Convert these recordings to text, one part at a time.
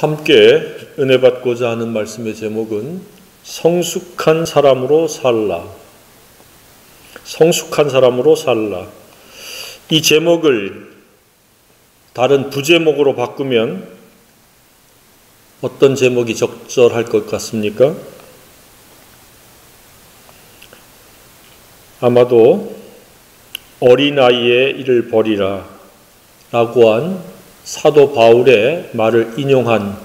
함께 은혜 받고자 하는 말씀의 제목은 성숙한 사람으로 살라. 성숙한 사람으로 살라. 이 제목을 다른 부제목으로 바꾸면 어떤 제목이 적절할 것 같습니까? 아마도 어린아이의 일을 버리라 라고 한 사도 바울의 말을 인용한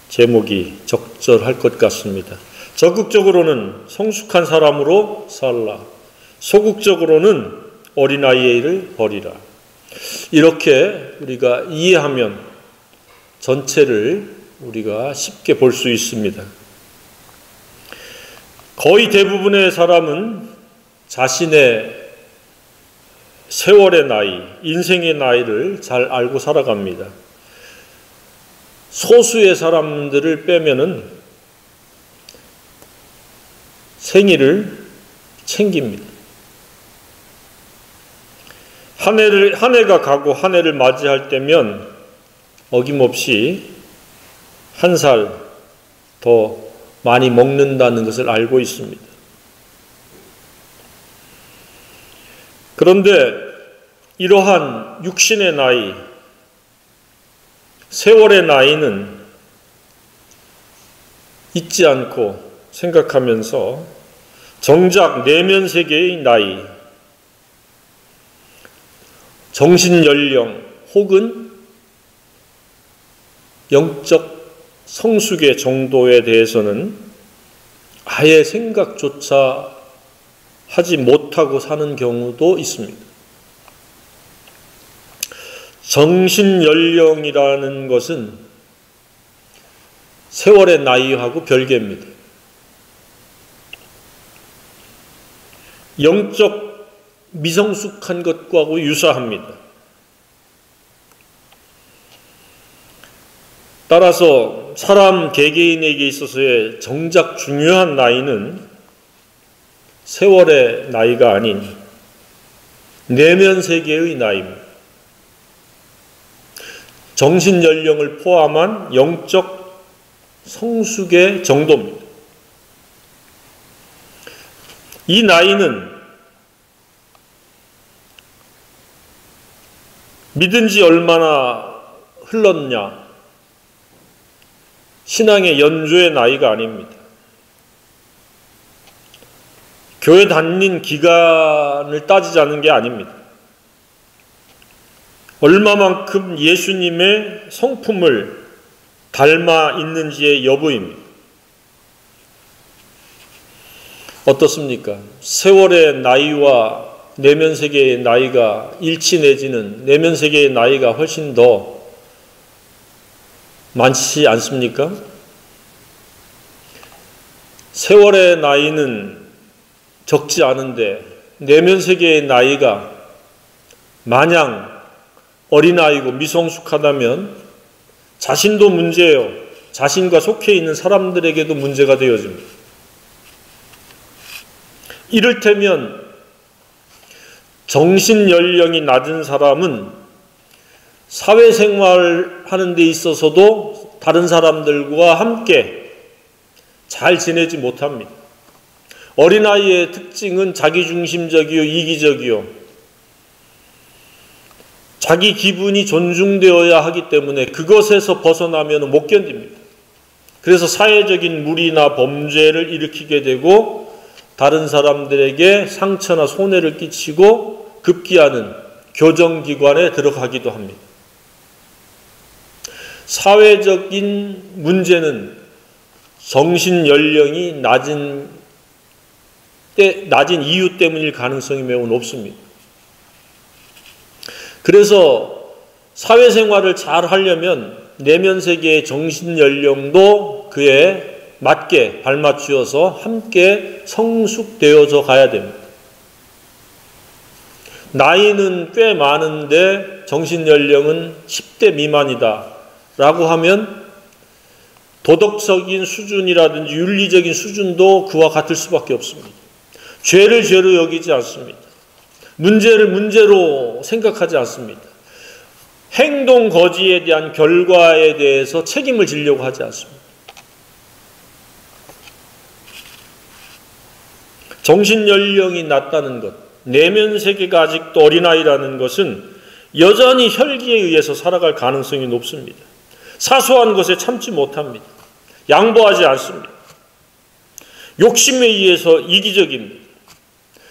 제목이 적절할 것 같습니다. 적극적으로는 성숙한 사람으로 살라. 소극적으로는 어린아이의 일을 버리라. 이렇게 우리가 이해하면 전체를 우리가 쉽게 볼 수 있습니다. 거의 대부분의 사람은 자신의 세월의 나이, 인생의 나이를 잘 알고 살아갑니다. 소수의 사람들을 빼면은 생일을 챙깁니다. 한 해가 가고 한 해를 맞이할 때면 어김없이 한 살 더 많이 먹는다는 것을 알고 있습니다. 그런데 이러한 육신의 나이, 세월의 나이는 잊지 않고 생각하면서 정작 내면 세계의 나이, 정신연령 혹은 영적 성숙의 정도에 대해서는 아예 생각조차 하지 못하고 사는 경우도 있습니다. 정신연령이라는 것은 세월의 나이하고 별개입니다. 영적 미성숙한 것과도 유사합니다. 따라서 사람 개개인에게 있어서의 정작 중요한 나이는 세월의 나이가 아닌 내면 세계의 나이입니다. 정신연령을 포함한 영적 성숙의 정도입니다. 이 나이는 믿은 지 얼마나 흘렀냐, 신앙의 연조의 나이가 아닙니다. 교회 다닌 기간을 따지자는 게 아닙니다. 얼마만큼 예수님의 성품을 닮아 있는지의 여부입니다. 어떻습니까? 세월의 나이와 내면 세계의 나이가 일치 내지는 내면 세계의 나이가 훨씬 더 많지 않습니까? 세월의 나이는 적지 않은데 내면 세계의 나이가 마냥 어린아이고 미성숙하다면 자신도 문제예요. 자신과 속해 있는 사람들에게도 문제가 되어집니다. 이를테면 정신연령이 낮은 사람은 사회생활하는 데 있어서도 다른 사람들과 함께 잘 지내지 못합니다. 어린아이의 특징은 자기중심적이요, 이기적이요. 자기 기분이 존중되어야 하기 때문에 그것에서 벗어나면 못 견딥니다. 그래서 사회적인 무리나 범죄를 일으키게 되고 다른 사람들에게 상처나 손해를 끼치고 급기야는 교정기관에 들어가기도 합니다. 사회적인 문제는 정신연령이 낮은 이유 때문일 가능성이 매우 높습니다. 그래서 사회생활을 잘 하려면 내면 세계의 정신연령도 그에 맞게 발맞추어서 함께 성숙되어져 가야 됩니다. 나이는 꽤 많은데 정신연령은 10대 미만이다 라고 하면 도덕적인 수준이라든지 윤리적인 수준도 그와 같을 수밖에 없습니다. 죄를 죄로 여기지 않습니다. 문제를 문제로 생각하지 않습니다. 행동 거지에 대한 결과에 대해서 책임을 지려고 하지 않습니다. 정신연령이 낮다는 것, 내면 세계가 아직도 어린아이라는 것은 여전히 혈기에 의해서 살아갈 가능성이 높습니다. 사소한 것에 참지 못합니다. 양보하지 않습니다. 욕심에 의해서 이기적입니다.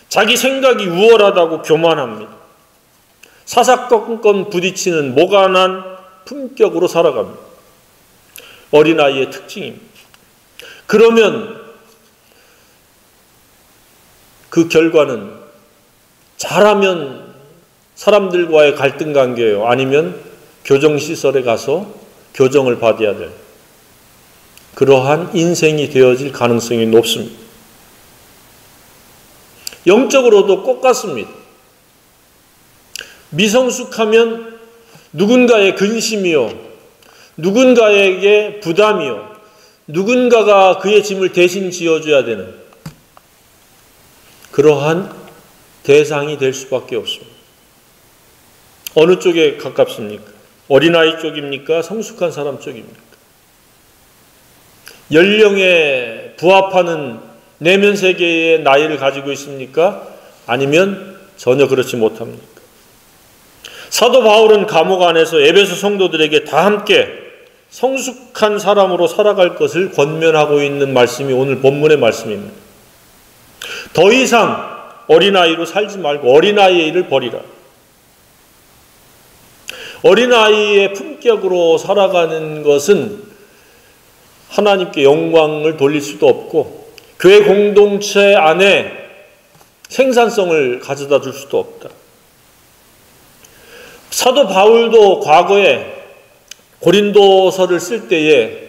자기 생각이 우월하다고 교만합니다. 사사건건 부딪히는 모간한 품격으로 살아갑니다. 어린아이의 특징입니다. 그러면 그 결과는 잘하면 사람들과의 갈등 관계예요. 아니면 교정시설에 가서 교정을 받아야 될 그러한 인생이 되어질 가능성이 높습니다. 영적으로도 똑같습니다. 미성숙하면 누군가의 근심이요, 누군가에게 부담이요, 누군가가 그의 짐을 대신 지어줘야 되는 그러한 대상이 될 수밖에 없습니다. 어느 쪽에 가깝습니까? 어린아이 쪽입니까? 성숙한 사람 쪽입니까? 연령에 부합하는 내면 세계의 나이를 가지고 있습니까? 아니면 전혀 그렇지 못합니까? 사도 바울은 감옥 안에서 에베소 성도들에게 다 함께 성숙한 사람으로 살아갈 것을 권면하고 있는 말씀이 오늘 본문의 말씀입니다. 더 이상 어린아이로 살지 말고 어린아이의 일을 버리라. 어린아이의 품격으로 살아가는 것은 하나님께 영광을 돌릴 수도 없고 교회 공동체 안에 생산성을 가져다 줄 수도 없다. 사도 바울도 과거에 고린도서를 쓸 때에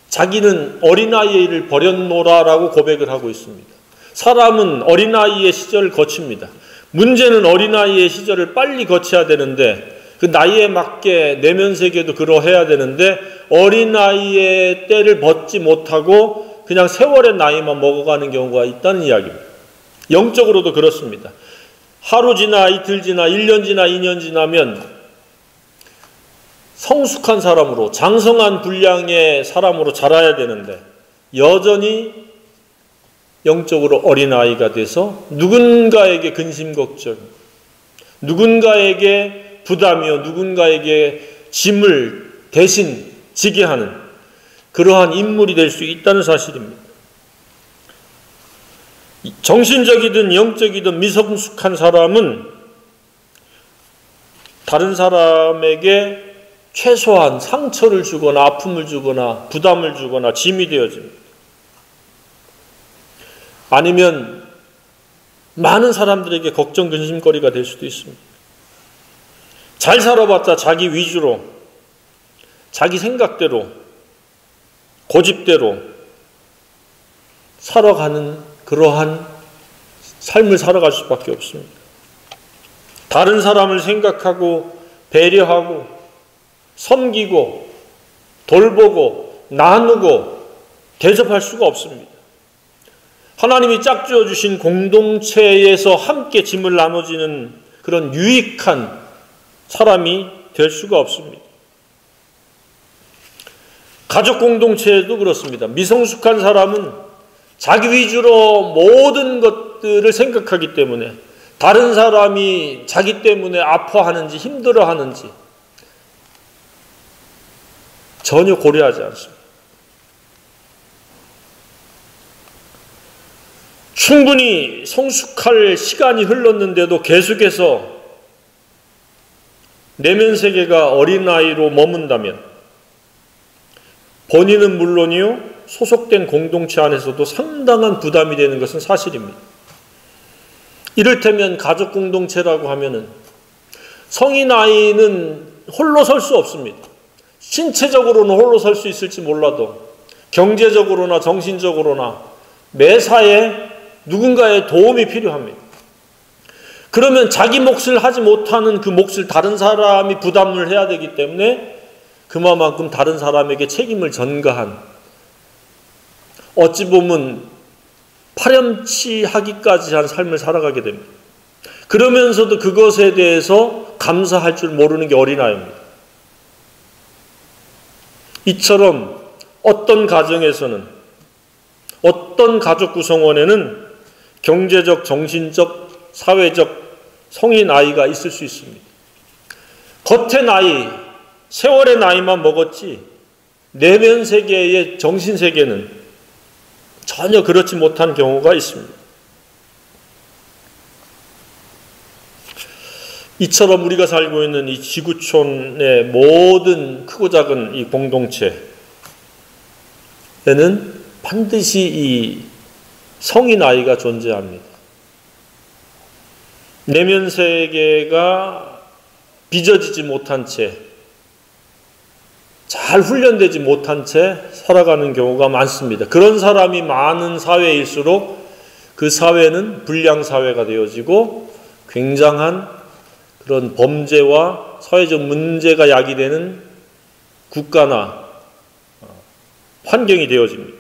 자기는 어린아이의 일을 버렸노라라고 고백을 하고 있습니다. 사람은 어린아이의 시절을 거칩니다. 문제는 어린아이의 시절을 빨리 거쳐야 되는데 그 나이에 맞게 내면 세계도 그러해야 되는데 어린아이의 때를 벗지 못하고 그냥 세월의 나이만 먹어가는 경우가 있다는 이야기입니다. 영적으로도 그렇습니다. 하루 지나 이틀 지나 1년 지나 2년 지나면 성숙한 사람으로 장성한 분량의 사람으로 자라야 되는데 여전히 영적으로 어린아이가 돼서 누군가에게 근심 걱정, 누군가에게 부담이요, 누군가에게 짐을 대신 지게 하는 그러한 인물이 될 수 있다는 사실입니다. 정신적이든 영적이든 미성숙한 사람은 다른 사람에게 최소한 상처를 주거나 아픔을 주거나 부담을 주거나 짐이 되어집니다. 아니면 많은 사람들에게 걱정 근심거리가 될 수도 있습니다. 잘 살아봤자 자기 위주로, 자기 생각대로, 고집대로 살아가는 그러한 삶을 살아갈 수밖에 없습니다. 다른 사람을 생각하고 배려하고 섬기고 돌보고 나누고 대접할 수가 없습니다. 하나님이 짝지어 주신 공동체에서 함께 짐을 나눠지는 그런 유익한 사람이 될 수가 없습니다. 가족 공동체에도 그렇습니다. 미성숙한 사람은 자기 위주로 모든 것들을 생각하기 때문에 다른 사람이 자기 때문에 아파하는지 힘들어하는지 전혀 고려하지 않습니다. 충분히 성숙할 시간이 흘렀는데도 계속해서 내면 세계가 어린아이로 머문다면 본인은 물론이요, 소속된 공동체 안에서도 상당한 부담이 되는 것은 사실입니다. 이를테면 가족 공동체라고 하면은 성인 아이는 홀로 설 수 없습니다. 신체적으로는 홀로 설 수 있을지 몰라도 경제적으로나 정신적으로나 매사에 누군가의 도움이 필요합니다. 그러면 자기 몫을 하지 못하는 그 몫을 다른 사람이 부담을 해야 되기 때문에 그만큼 다른 사람에게 책임을 전가한, 어찌 보면 파렴치하기까지 한 삶을 살아가게 됩니다. 그러면서도 그것에 대해서 감사할 줄 모르는 게 어린아이입니다. 이처럼 어떤 가정에서는, 어떤 가족 구성원에는 경제적, 정신적, 사회적 성인 아이가 있을 수 있습니다. 겉의 나이, 세월의 나이만 먹었지 내면 세계의 정신 세계는 전혀 그렇지 못한 경우가 있습니다. 이처럼 우리가 살고 있는 이 지구촌의 모든 크고 작은 이 공동체에는 반드시 이 성인 아이가 존재합니다. 내면 세계가 빚어지지 못한 채, 잘 훈련되지 못한 채 살아가는 경우가 많습니다. 그런 사람이 많은 사회일수록 그 사회는 불량 사회가 되어지고 굉장한 그런 범죄와 사회적 문제가 야기되는 국가나 환경이 되어집니다.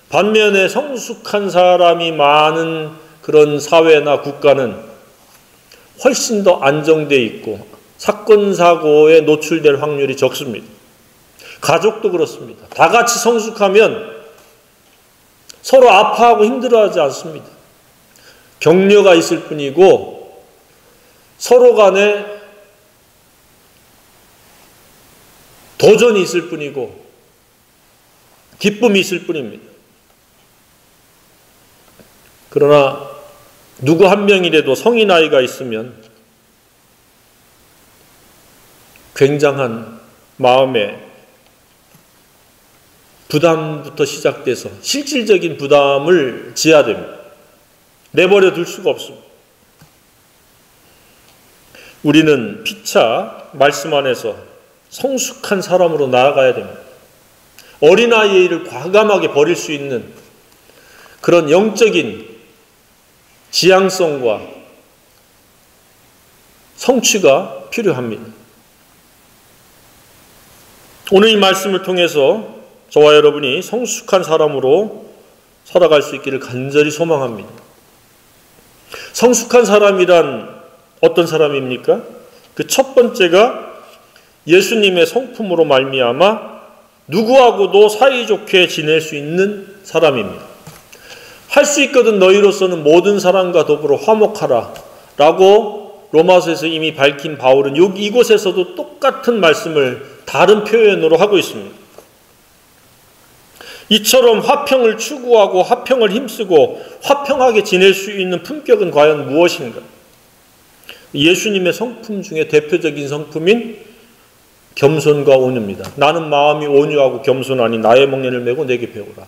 반면에 성숙한 사람이 많은 그런 사회나 국가는 훨씬 더 안정되어 있고 사건, 사고에 노출될 확률이 적습니다. 가족도 그렇습니다. 다 같이 성숙하면 서로 아파하고 힘들어하지 않습니다. 격려가 있을 뿐이고 서로 간에 도전이 있을 뿐이고 기쁨이 있을 뿐입니다. 그러나 누구 한 명이라도 성인 아이가 있으면 굉장한 마음의 부담부터 시작돼서 실질적인 부담을 지어야 됩니다. 내버려 둘 수가 없습니다. 우리는 피차 말씀 안에서 성숙한 사람으로 나아가야 됩니다. 어린아이의 일을 과감하게 버릴 수 있는 그런 영적인 지향성과 성취가 필요합니다. 오늘 이 말씀을 통해서 저와 여러분이 성숙한 사람으로 살아갈 수 있기를 간절히 소망합니다. 성숙한 사람이란 어떤 사람입니까? 그 첫 번째가 예수님의 성품으로 말미암아 누구하고도 사이좋게 지낼 수 있는 사람입니다. 할 수 있거든 너희로서는 모든 사람과 더불어 화목하라 라고 로마서에서 이미 밝힌 바울은 이곳에서도 똑같은 말씀을 다른 표현으로 하고 있습니다. 이처럼 화평을 추구하고 화평을 힘쓰고 화평하게 지낼 수 있는 품격은 과연 무엇인가? 예수님의 성품 중에 대표적인 성품인 겸손과 온유입니다. 나는 마음이 온유하고 겸손하니 나의 멍에를 메고 내게 배우라.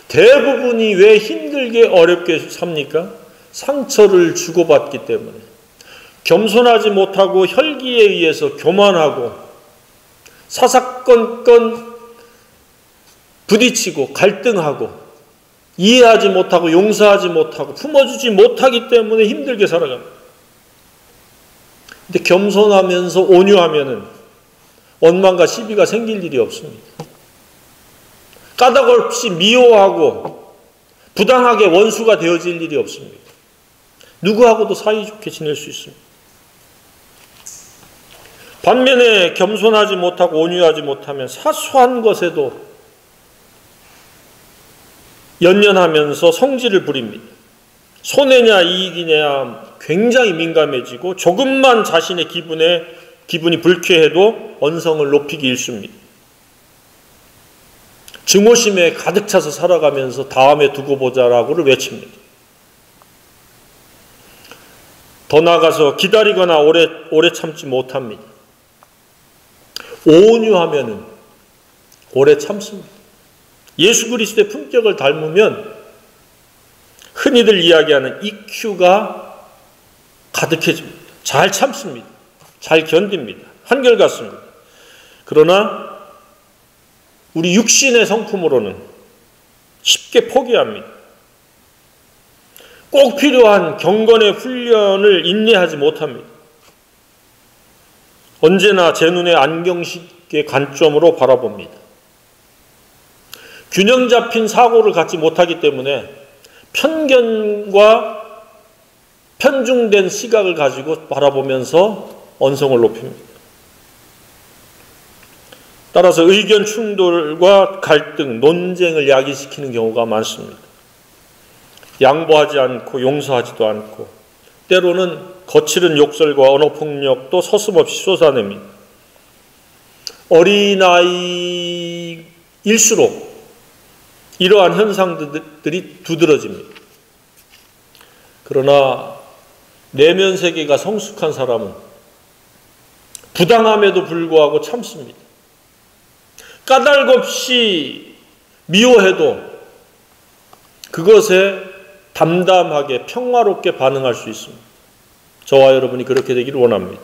대부분이 왜 힘들게 어렵게 삽니까? 상처를 주고받기 때문에. 겸손하지 못하고 혈기에 의해서 교만하고 사사건건 부딪히고 갈등하고 이해하지 못하고 용서하지 못하고 품어주지 못하기 때문에 힘들게 살아갑니다. 근데 겸손하면서 온유하면은 원망과 시비가 생길 일이 없습니다. 까닭없이 미워하고 부당하게 원수가 되어질 일이 없습니다. 누구하고도 사이좋게 지낼 수 있습니다. 반면에 겸손하지 못하고 온유하지 못하면 사소한 것에도 연연하면서 성질을 부립니다. 손해냐 이익이냐 굉장히 민감해지고 조금만 자신의 기분이 불쾌해도 언성을 높이기 일쑤입니다. 증오심에 가득 차서 살아가면서 다음에 두고 보자라고를 외칩니다. 더 나아가서 기다리거나 오래 참지 못합니다. 온유하면은 오래 참습니다. 예수 그리스도의 품격을 닮으면 흔히들 이야기하는 EQ가 가득해집니다. 잘 참습니다. 잘 견딥니다. 한결같습니다. 그러나 우리 육신의 성품으로는 쉽게 포기합니다. 꼭 필요한 경건의 훈련을 인내하지 못합니다. 언제나 제 눈에 안경식의 관점으로 바라봅니다. 균형 잡힌 사고를 갖지 못하기 때문에 편견과 편중된 시각을 가지고 바라보면서 언성을 높입니다. 따라서 의견 충돌과 갈등, 논쟁을 야기시키는 경우가 많습니다. 양보하지 않고 용서하지도 않고 때로는 거칠은 욕설과 언어폭력도 서슴없이 쏟아냅니다. 어린아이일수록 이러한 현상들이 두드러집니다. 그러나 내면 세계가 성숙한 사람은 부당함에도 불구하고 참습니다. 까닭 없이 미워해도 그것에 담담하게 평화롭게 반응할 수 있습니다. 저와 여러분이 그렇게 되기를 원합니다.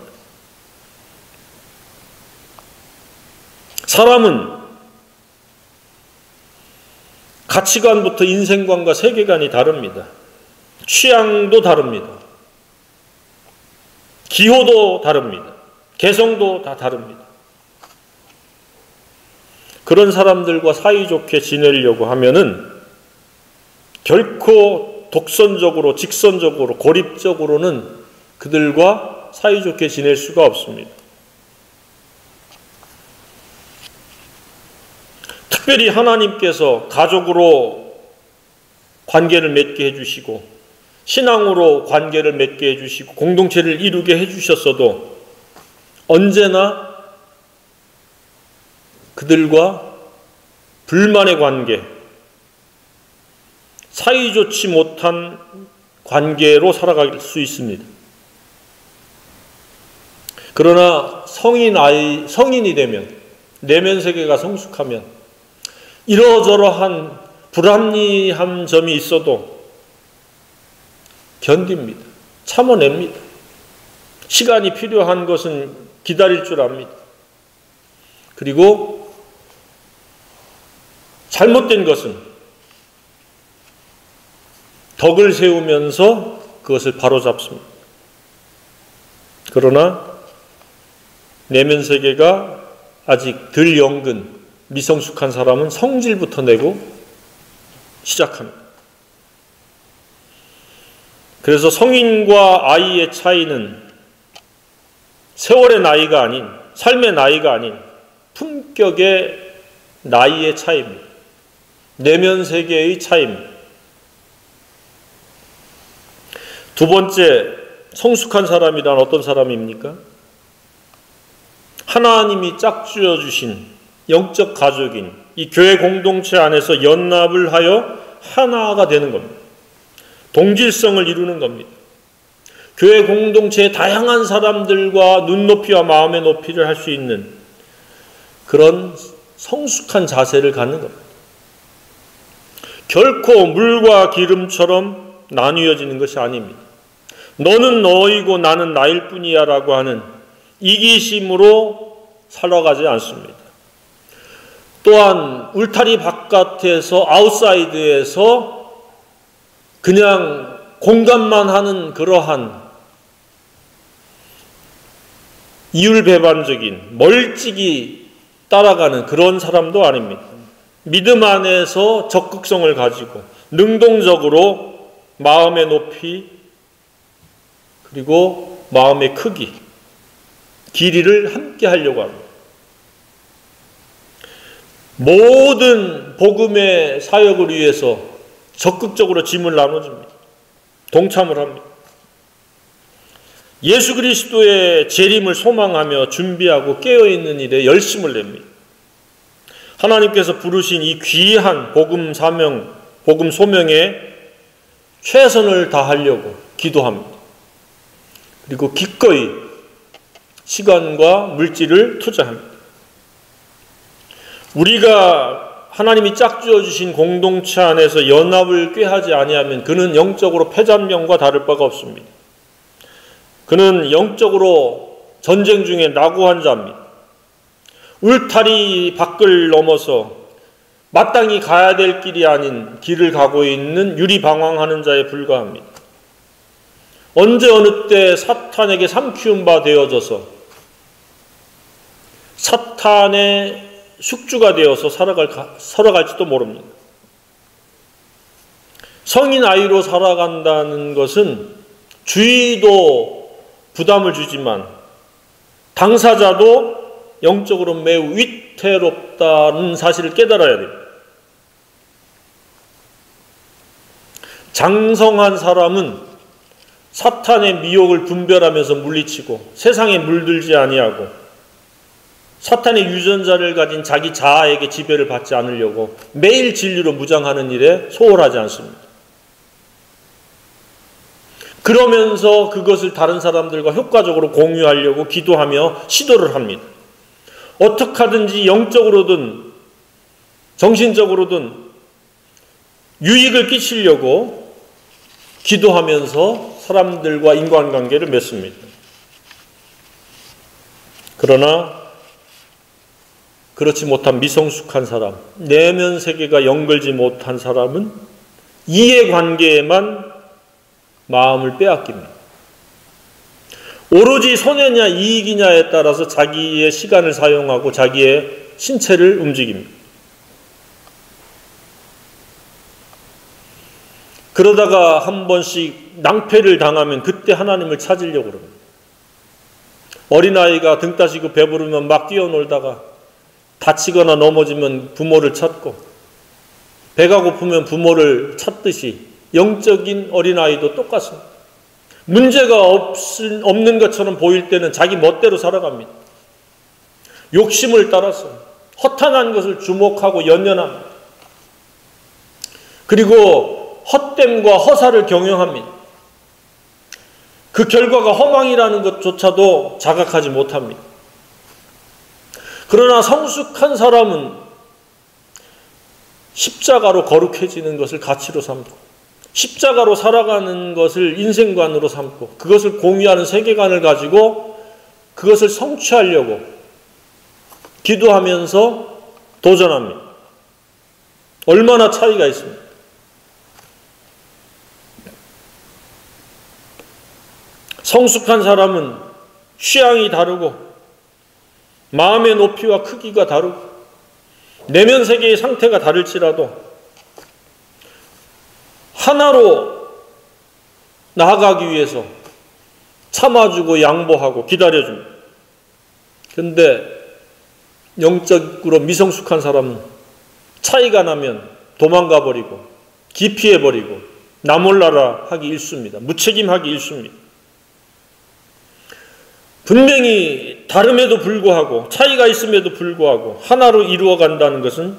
사람은 가치관부터 인생관과 세계관이 다릅니다. 취향도 다릅니다. 기호도 다릅니다. 개성도 다 다릅니다. 그런 사람들과 사이좋게 지내려고 하면은 결코 독선적으로, 직선적으로, 고립적으로는 그들과 사이좋게 지낼 수가 없습니다. 특별히 하나님께서 가족으로 관계를 맺게 해주시고 신앙으로 관계를 맺게 해주시고 공동체를 이루게 해주셨어도 언제나 그들과 불만의 관계, 사이좋지 못한 관계로 살아갈 수 있습니다. 그러나 성인이 되면, 내면 세계가 성숙하면 이러저러한 불합리한 점이 있어도 견딥니다. 참아냅니다. 시간이 필요한 것은 기다릴 줄 압니다. 그리고 잘못된 것은 덕을 세우면서 그것을 바로잡습니다. 그러나 내면 세계가 아직 덜 연근, 미성숙한 사람은 성질부터 내고 시작합니다. 그래서 성인과 아이의 차이는 세월의 나이가 아닌, 삶의 나이가 아닌 품격의 나이의 차이입니다. 내면 세계의 차이입니다. 두 번째, 성숙한 사람이란 어떤 사람입니까? 하나님이 짝지어 주신 영적 가족인 이 교회 공동체 안에서 연합을 하여 하나가 되는 겁니다. 동질성을 이루는 겁니다. 교회 공동체의 다양한 사람들과 눈높이와 마음의 높이를 할 수 있는 그런 성숙한 자세를 갖는 겁니다. 결코 물과 기름처럼 나뉘어지는 것이 아닙니다. 너는 너이고 나는 나일 뿐이야 라고 하는 이기심으로 살아가지 않습니다. 또한 울타리 바깥에서 아웃사이드에서 그냥 공감만 하는 그러한 이율배반적인 멀찍이 따라가는 그런 사람도 아닙니다. 믿음 안에서 적극성을 가지고 능동적으로 마음의 높이 그리고 마음의 크기, 길이를 함께 하려고 합니다. 모든 복음의 사역을 위해서 적극적으로 짐을 나눠줍니다. 동참을 합니다. 예수 그리스도의 재림을 소망하며 준비하고 깨어있는 일에 열심을 냅니다. 하나님께서 부르신 이 귀한 복음 사명, 복음 소명에 최선을 다하려고 기도합니다. 그리고 기꺼이 시간과 물질을 투자합니다. 우리가 하나님이 짝지어 주신 공동체 안에서 연합을 꾀하지 아니하면 그는 영적으로 패잔명과 다를 바가 없습니다. 그는 영적으로 전쟁 중에 낙오한 자입니다. 울타리 밖을 넘어서 마땅히 가야 될 길이 아닌 길을 가고 있는 유리방황하는 자에 불과합니다. 언제 어느 때 사탄에게 삼키운 바 되어져서 사탄의 숙주가 되어서 살아갈지도 모릅니다. 성인 아이로 살아간다는 것은 주의도 부담을 주지만 당사자도 영적으로 매우 위태롭다는 사실을 깨달아야 됩니다. 장성한 사람은 사탄의 미혹을 분별하면서 물리치고 세상에 물들지 아니하고 사탄의 유전자를 가진 자기 자아에게 지배를 받지 않으려고 매일 진리로 무장하는 일에 소홀하지 않습니다. 그러면서 그것을 다른 사람들과 효과적으로 공유하려고 기도하며 시도를 합니다. 어떻게 하든지 영적으로든 정신적으로든 유익을 끼치려고 기도하면서 사람들과 인간관계를 맺습니다. 그러나 그렇지 못한 미성숙한 사람, 내면 세계가 연결지 못한 사람은 이해관계에만 마음을 빼앗깁니다. 오로지 손해냐 이익이냐에 따라서 자기의 시간을 사용하고 자기의 신체를 움직입니다. 그러다가 한 번씩 낭패를 당하면 그때 하나님을 찾으려고 그럽니다. 어린아이가 등 따시고 배부르면 막 뛰어놀다가 다치거나 넘어지면 부모를 찾고 배가 고프면 부모를 찾듯이 영적인 어린아이도 똑같습니다. 문제가 없는 것처럼 보일 때는 자기 멋대로 살아갑니다. 욕심을 따라서 허탄한 것을 주목하고 연연합니다. 그리고 헛됨과 허사를 경영합니다. 그 결과가 허망이라는 것조차도 자각하지 못합니다. 그러나 성숙한 사람은 십자가로 거룩해지는 것을 가치로 삼고 십자가로 살아가는 것을 인생관으로 삼고 그것을 공유하는 세계관을 가지고 그것을 성취하려고 기도하면서 도전합니다. 얼마나 차이가 있습니까? 성숙한 사람은 취향이 다르고 마음의 높이와 크기가 다르고 내면 세계의 상태가 다를지라도 하나로 나아가기 위해서 참아주고 양보하고 기다려줍니다. 그런데 영적으로 미성숙한 사람은 차이가 나면 도망가 버리고 기피해 버리고 나 몰라라 하기 일쑤입니다. 무책임하기 일쑤입니다. 분명히 다름에도 불구하고 차이가 있음에도 불구하고 하나로 이루어간다는 것은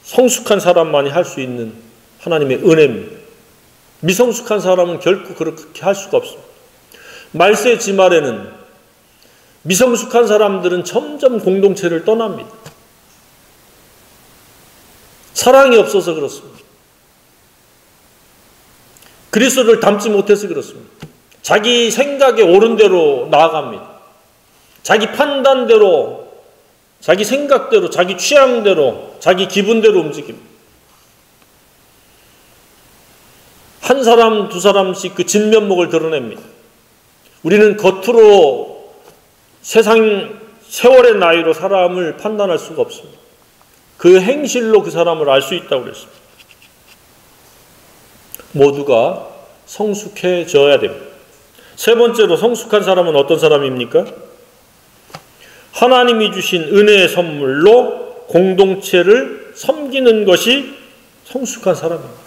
성숙한 사람만이 할 수 있는 하나님의 은혜입니다. 미성숙한 사람은 결코 그렇게 할 수가 없습니다. 말세 지말에는 미성숙한 사람들은 점점 공동체를 떠납니다. 사랑이 없어서 그렇습니다. 그리스도를 닮지 못해서 그렇습니다. 자기 생각에 옳은 대로 나아갑니다. 자기 판단대로, 자기 생각대로, 자기 취향대로, 자기 기분대로 움직입니다. 한 사람, 두 사람씩 그 진면목을 드러냅니다. 우리는 겉으로 세월의 나이로 사람을 판단할 수가 없습니다. 그 행실로 그 사람을 알 수 있다고 그랬습니다. 모두가 성숙해져야 됩니다. 세 번째로 성숙한 사람은 어떤 사람입니까? 하나님이 주신 은혜의 선물로 공동체를 섬기는 것이 성숙한 사람입니다.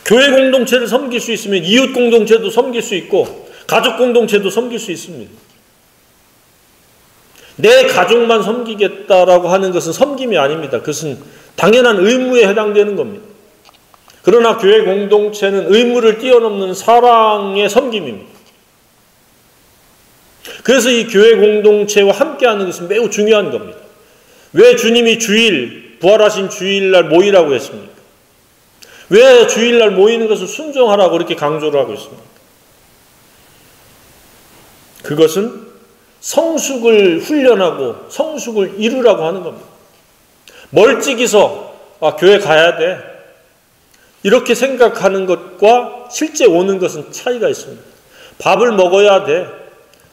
교회 공동체를 섬길 수 있으면 이웃 공동체도 섬길 수 있고 가족 공동체도 섬길 수 있습니다. 내 가족만 섬기겠다라고 하는 것은 섬김이 아닙니다. 그것은 당연한 의무에 해당되는 겁니다. 그러나 교회 공동체는 의무를 뛰어넘는 사랑의 섬김입니다. 그래서 이 교회 공동체와 함께하는 것은 매우 중요한 겁니다. 왜 주님이 부활하신 주일날 모이라고 했습니까? 왜 주일날 모이는 것을 순종하라고 이렇게 강조를 하고 있습니까? 그것은 성숙을 훈련하고 성숙을 이루라고 하는 겁니다. 멀찍이서 교회 가야 돼 이렇게 생각하는 것과 실제 오는 것은 차이가 있습니다. 밥을 먹어야 돼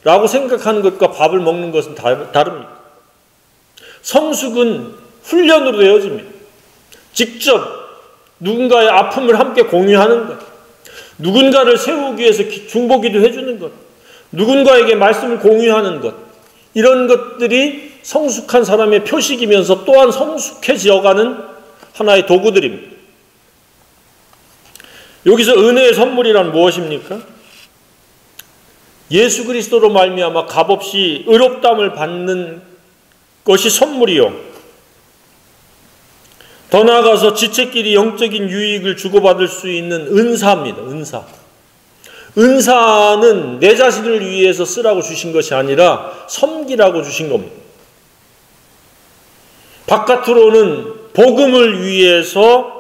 라고 생각하는 것과 밥을 먹는 것은 다릅니다. 성숙은 훈련으로 되어집니다. 직접 누군가의 아픔을 함께 공유하는 것, 누군가를 세우기 위해서 중보기도 해주는 것, 누군가에게 말씀을 공유하는 것, 이런 것들이 성숙한 사람의 표식이면서 또한 성숙해져가는 하나의 도구들입니다. 여기서 은혜의 선물이란 무엇입니까? 예수 그리스도로 말미암아 값없이 의롭다함을 받는 것이 선물이요, 더 나아가서 지체끼리 영적인 유익을 주고받을 수 있는 은사입니다. 은사는 내 자신을 위해서 쓰라고 주신 것이 아니라 섬기라고 주신 겁니다. 바깥으로는 복음을 위해서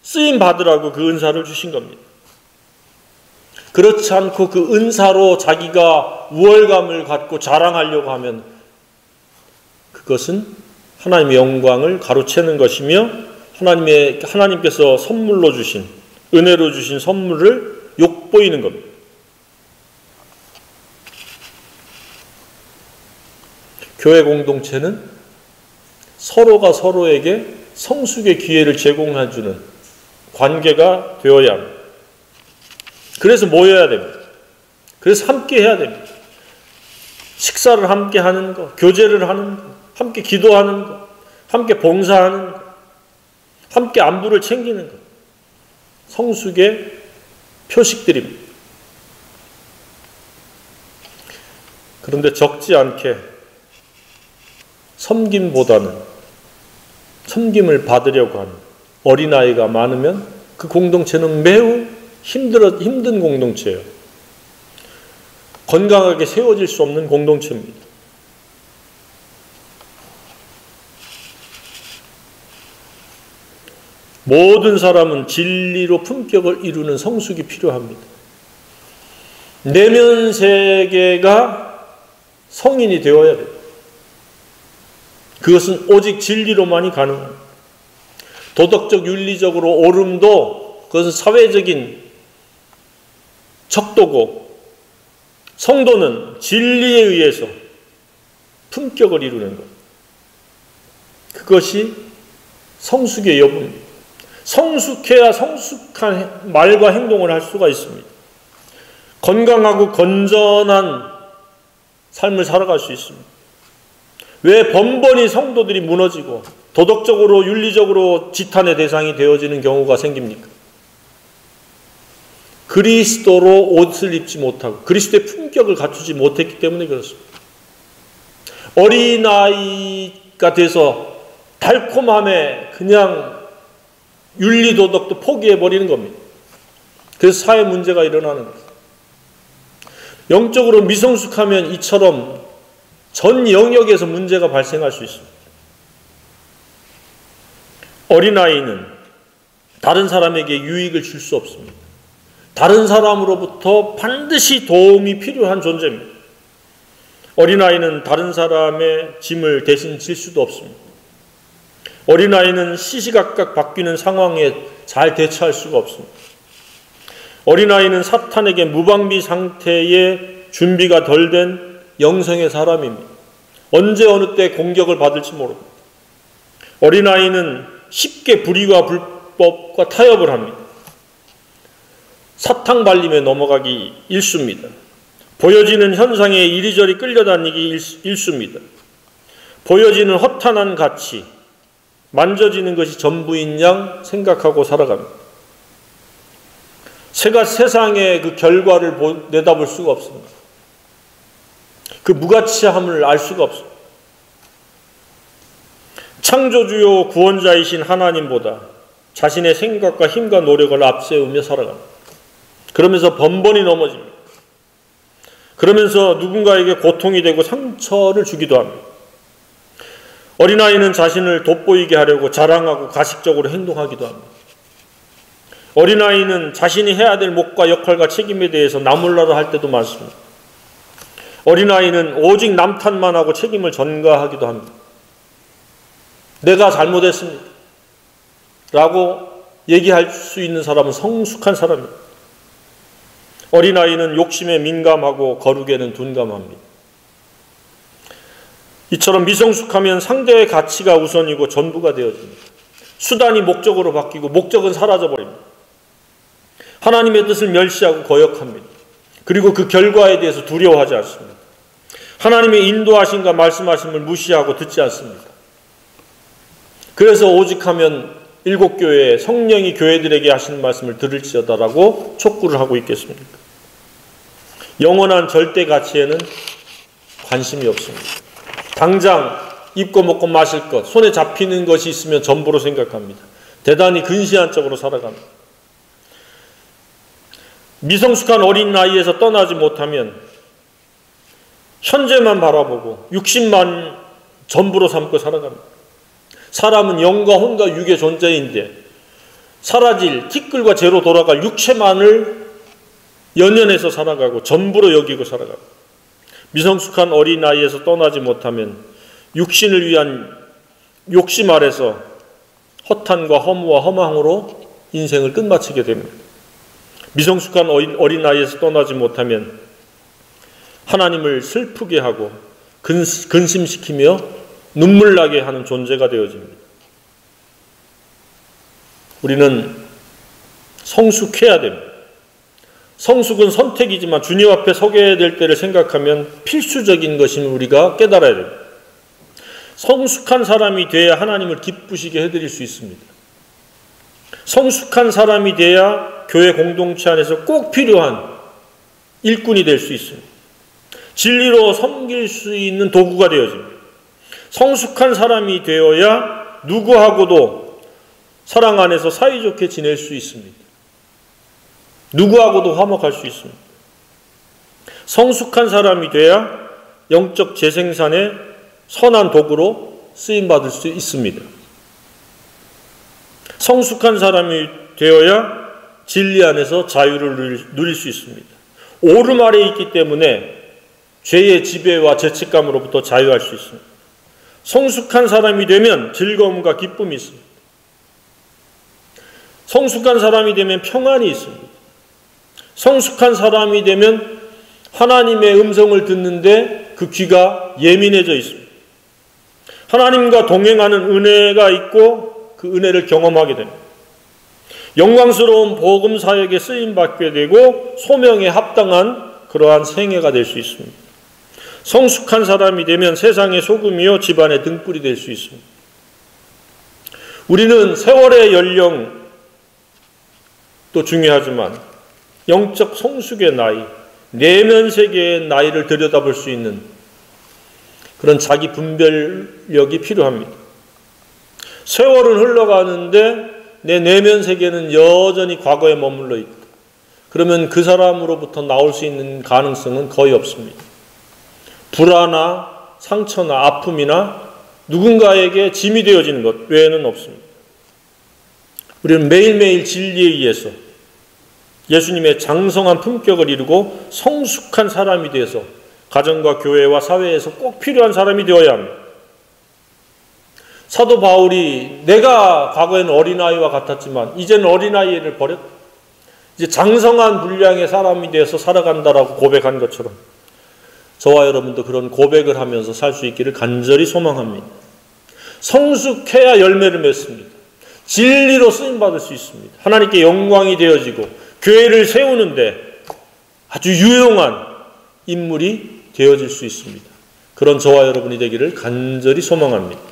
쓰임 받으라고 그 은사를 주신 겁니다. 그렇지 않고 그 은사로 자기가 우월감을 갖고 자랑하려고 하면 그것은 하나님의 영광을 가로채는 것이며 하나님께서 선물로 주신, 은혜로 주신 선물을 욕보이는 겁니다. 교회 공동체는 서로가 서로에게 성숙의 기회를 제공해주는 관계가 되어야 합니다. 그래서 모여야 됩니다. 그래서 함께 해야 됩니다. 식사를 함께 하는 것, 교제를 하는 것, 함께 기도하는 것, 함께 봉사하는 것, 함께 안부를 챙기는 것, 성숙의 표식들입니다. 그런데 적지 않게 섬김을 받으려고 하는 어린아이가 많으면 그 공동체는 매우 힘든 공동체예요. 건강하게 세워질 수 없는 공동체입니다. 모든 사람은 진리로 품격을 이루는 성숙이 필요합니다. 내면 세계가 성인이 되어야 돼요. 그것은 오직 진리로만이 가능합니다. 도덕적 윤리적으로 옳음도 그것은 사회적인 척도고, 성도는 진리에 의해서 품격을 이루는 것, 그것이 성숙의 여부입니다. 성숙해야 성숙한 말과 행동을 할 수가 있습니다. 건강하고 건전한 삶을 살아갈 수 있습니다. 왜 번번이 성도들이 무너지고 도덕적으로 윤리적으로 지탄의 대상이 되어지는 경우가 생깁니까? 그리스도로 옷을 입지 못하고 그리스도의 품격을 갖추지 못했기 때문에 그렇습니다. 어린아이가 돼서 달콤함에 그냥 윤리도덕도 포기해버리는 겁니다. 그래서 사회 문제가 일어나는 거예요. 영적으로 미성숙하면 이처럼 전 영역에서 문제가 발생할 수 있습니다. 어린아이는 다른 사람에게 유익을 줄 수 없습니다. 다른 사람으로부터 반드시 도움이 필요한 존재입니다. 어린아이는 다른 사람의 짐을 대신 질 수도 없습니다. 어린아이는 시시각각 바뀌는 상황에 잘 대처할 수가 없습니다. 어린아이는 사탄에게 무방비 상태의 준비가 덜 된 영성의 사람입니다. 언제 어느 때 공격을 받을지 모릅니다. 어린아이는 쉽게 불의와 불법과 타협을 합니다. 사탕발림에 넘어가기 일쑤입니다. 보여지는 현상에 이리저리 끌려다니기 일쑤입니다. 보여지는 허탄한 가치, 만져지는 것이 전부인 양 생각하고 살아갑니다. 세상의 그 결과를 내다볼 수가 없습니다. 그 무가치함을 알 수가 없습니다. 창조주요 구원자이신 하나님보다 자신의 생각과 힘과 노력을 앞세우며 살아갑니다. 그러면서 번번이 넘어집니다. 그러면서 누군가에게 고통이 되고 상처를 주기도 합니다. 어린아이는 자신을 돋보이게 하려고 자랑하고 가식적으로 행동하기도 합니다. 어린아이는 자신이 해야 될 몫과 역할과 책임에 대해서 나몰라라 할 때도 많습니다. 어린아이는 오직 남탓만 하고 책임을 전가하기도 합니다. 내가 잘못했습니다 라고 얘기할 수 있는 사람은 성숙한 사람입니다. 어린아이는 욕심에 민감하고 거룩에는 둔감합니다. 이처럼 미성숙하면 상대의 가치가 우선이고 전부가 되어집니다. 수단이 목적으로 바뀌고 목적은 사라져버립니다. 하나님의 뜻을 멸시하고 거역합니다. 그리고 그 결과에 대해서 두려워하지 않습니다. 하나님의 인도하심과 말씀하심을 무시하고 듣지 않습니다. 그래서 오직하면 일곱 교회에 성령이 교회들에게 하시는 말씀을 들을지어다라고 촉구를 하고 있겠습니까? 영원한 절대 가치에는 관심이 없습니다. 당장 입고 먹고 마실 것, 손에 잡히는 것이 있으면 전부로 생각합니다. 대단히 근시안적으로 살아갑니다. 미성숙한 어린 나이에서 떠나지 못하면 현재만 바라보고 육신만 전부로 삼고 살아갑니다. 사람은 영과 혼과 육의 존재인데 사라질 티끌과 재로 돌아갈 육체만을 연연해서 살아가고 전부로 여기고 살아가고, 미성숙한 어린 나이에서 떠나지 못하면 육신을 위한 욕심 아래서 허탄과 허무와 허망으로 인생을 끝마치게 됩니다. 미성숙한 어린 나이에서 떠나지 못하면 하나님을 슬프게 하고 근심시키며 눈물 나게 하는 존재가 되어집니다. 우리는 성숙해야 됩니다. 성숙은 선택이지만 주님 앞에 서게 될 때를 생각하면 필수적인 것임을 우리가 깨달아야 됩니다. 성숙한 사람이 돼야 하나님을 기쁘시게 해드릴 수 있습니다. 성숙한 사람이 돼야 교회 공동체 안에서 꼭 필요한 일꾼이 될 수 있습니다. 진리로 섬길 수 있는 도구가 되어집니다. 성숙한 사람이 되어야 누구하고도 사랑 안에서 사이좋게 지낼 수 있습니다. 누구하고도 화목할 수 있습니다. 성숙한 사람이 돼야 영적 재생산의 선한 도구로 쓰임받을 수 있습니다. 성숙한 사람이 되어야 진리 안에서 자유를 누릴 수 있습니다. 오름 아래에 있기 때문에 죄의 지배와 죄책감으로부터 자유할 수 있습니다. 성숙한 사람이 되면 즐거움과 기쁨이 있습니다. 성숙한 사람이 되면 평안이 있습니다. 성숙한 사람이 되면 하나님의 음성을 듣는데 그 귀가 예민해져 있습니다. 하나님과 동행하는 은혜가 있고 그 은혜를 경험하게 됩니다. 영광스러운 복음 사역에 쓰임받게 되고 소명에 합당한 그러한 생애가 될 수 있습니다. 성숙한 사람이 되면 세상의 소금이요 집안의 등불이 될 수 있습니다. 우리는 세월의 연령도 중요하지만 영적 성숙의 나이, 내면 세계의 나이를 들여다볼 수 있는 그런 자기 분별력이 필요합니다. 세월은 흘러가는데 내 내면 세계는 여전히 과거에 머물러 있다. 그러면 그 사람으로부터 나올 수 있는 가능성은 거의 없습니다. 불화나 상처나 아픔이나 누군가에게 짐이 되어지는 것 외에는 없습니다. 우리는 매일매일 진리에 의해서 예수님의 장성한 품격을 이루고 성숙한 사람이 되어서 가정과 교회와 사회에서 꼭 필요한 사람이 되어야 합니다. 사도 바울이 내가 과거에는 어린아이와 같았지만 이제는 어린아이를 버렸다. 이제 장성한 분량의 사람이 되어서 살아간다라고 고백한 것처럼 저와 여러분도 그런 고백을 하면서 살 수 있기를 간절히 소망합니다. 성숙해야 열매를 맺습니다. 진리로 쓰임받을 수 있습니다. 하나님께 영광이 되어지고 교회를 세우는데 아주 유용한 인물이 되어질 수 있습니다. 그런 저와 여러분이 되기를 간절히 소망합니다.